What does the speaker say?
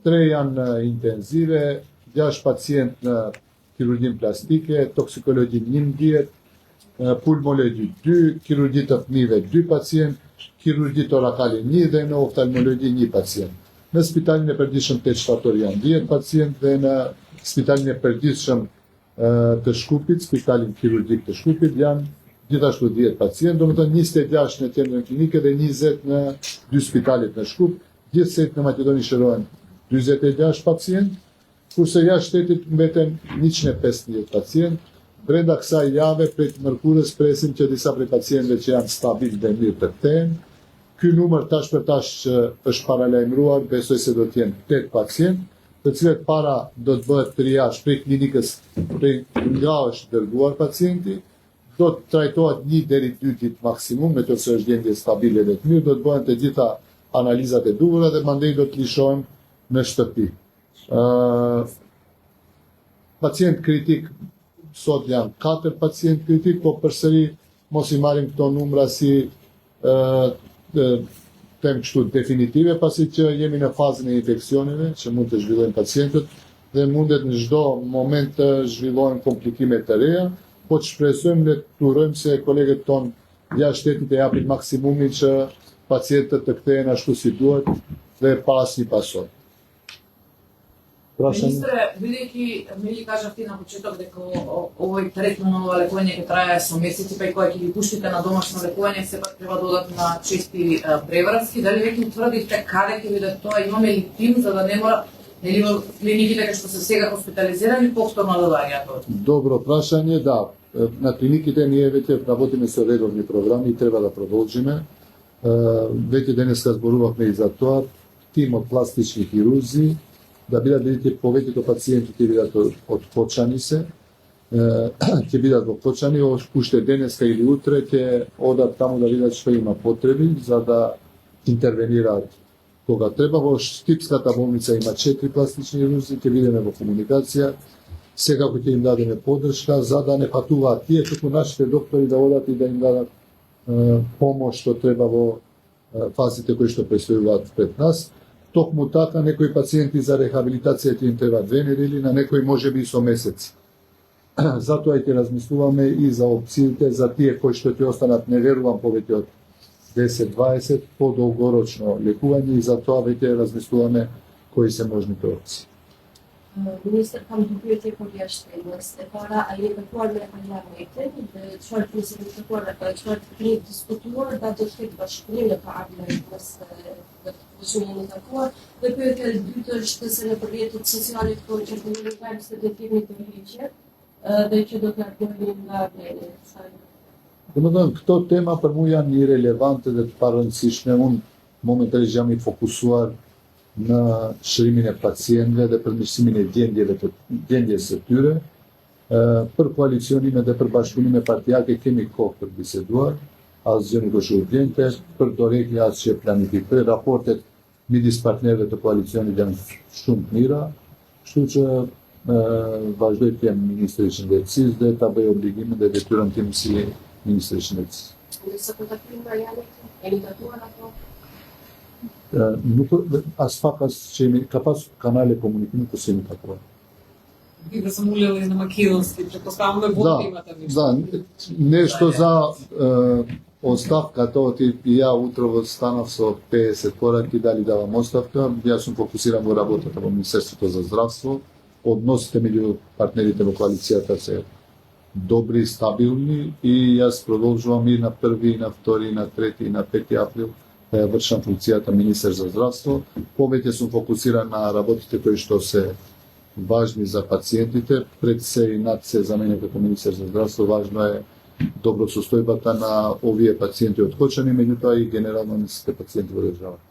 3 на интензиве, 6 пациент на хирургин пластике, токсикологи 1 диет, пулмологи 2, хирургија тъпниве 2 пациент, хирургија торакали 1 dhe në oftalmologi 1 pacient. Në spitalin e përditshëm të Shtatori janë 10 pacient dhe në spitalin e përditshëm të Shkupit, spitalin kirurgjik të Shkupit janë gjithashtu 10 pacient, domethënë 26 në qendrën klinike dhe 20 në 2 spitalet në Shkup, gjithsej në Maqedoni shërohen 46 pacient, kurse jashtë shtetit mbeten 115 pacient. Brenda kësaj jave prej mërkurës presim që disa prej pacientëve që janë stabil dhe mirë të kthehen. Ky numër tash për tash është paralajmëruar, besoj se do të jenë 8 pacient, të cilët para do të bëhet triazh prej klinikës nga është dërguar pacienti, do të trajtohet 1 deri 2 ditë maksimum, me qoftë se është gjendje stabile dhe të mirë, do të bëhen të gjitha analizat e duhura dhe mandej do të lishohen në shtëpi. Pacient kritik sot janë 4 pacient kritik, po përsëri mos i marrim këto numra si tem kështu definitive, pasi që jemi në fazën e infeksioneve që mund të zhvillojnë pacientët dhe mundet në çdo moment të zhvillohen komplikime të reja, po të shpresojmë dhe të urojmë se kolegët tonë jashtë shtetit e japin maksimumin që pacientët të kthehen ashtu si duhet dhe pa asnjë pasojë. Министре, бидејќи ми ги кажавте на почеток дека овој третмано лекување ќе трае со месеци, па и кога ќе ги пуштите на домашно лекување, сепак треба да одат на чести превразки, дали веќе утврдивте каде ќе биде тоа, имаме ли тим за да не мора нели во клиниките кои што се сега хоспитализирани повторно да доаѓаат? Добро прашање, да. На клиниките ние веќе работиме со редовни програми и треба да продолжиме. Веќе денеска зборувавме и за тоа, тим од пластични хирурзи, да бидат повеќето пациенти ќе бидат откочани се, ќе бидат откочани, уште денеска или утре ќе одат таму да видат што има потреби за да интервенираат кога треба. Во Штипската болница има 4 пластични хирурзи, ќе бидеме во комуникација, секако ќе им дадеме поддршка за да не патуваат тие, туку нашите доктори да одат и да им дадат помош што треба во фазите кои што престојуваат пред нас. Токму така, некои пациенти за рехабилитација ќе им треба 2 недели, на некои можеби и со месеци. Затоа и ќе размислуваме и за опциите за тие кои што ќе останат, не верувам повеќе од 10-20 подолгорочно лекување и затоа веќе размислуваме кои се можните опции. Minister, kam të pyetje për jashtëtimës. E para, a jeni bekuar me parlamentin dhe çfarë flisni çfarë keni diskutuar, da do të ketë bashkëpunim në parlamentin mes Këshillin e takuar, dhe pyetja e dytë është se në rrjetet sociale këto që komunikojmë se do të kemi të ligje dhe që do të largohemi nga vleni. Domethënë, këto tema për mua janë irelevante dhe të parëndësishme. Unë momentalisht jam i fokusuar në shërimin e pacientëve dhe përmirësimin e gjendjes së tyre. Për koalicionimin dhe për bashkëpunimin partijake kemi kohë për biseduar, asgjë nuk është urgjente, për dorëheqje asgjë planifikoj. Raportet midis partnerëve të koalicionit janë shumë të mira, kështu që vazhdoj të jem ministri i shëndetësisë dhe ta bëj obligimin dhe detyrën tim si ministri i shëndetësisë. Nëse po takimet janë keni tatuar apo? Nuk as pak as që ka pas kanale komunikimi ku jemi tatuar. Вие сам улели на Македонски, предпоставам да го имате вие. Да, нешто за оставката, и ја утрово станав со 50 кораки дали давам оставка. Јас сум фокусиран во работата во Министерството за здравство. Односите меѓу партнерите во коалицијата се добри, стабилни и јас продолжувам и на 1, и на 2, и на 3, и на 5 април да ја вршам функцијата министер за здравство. Повеќе сум фокусиран на работите кои што се важни за пациентите, пред се и над се за мене како министер за здравство, важно е добросостојбата на овие пациенти откочани, меѓутоа и генерално на сите пациенти во државата.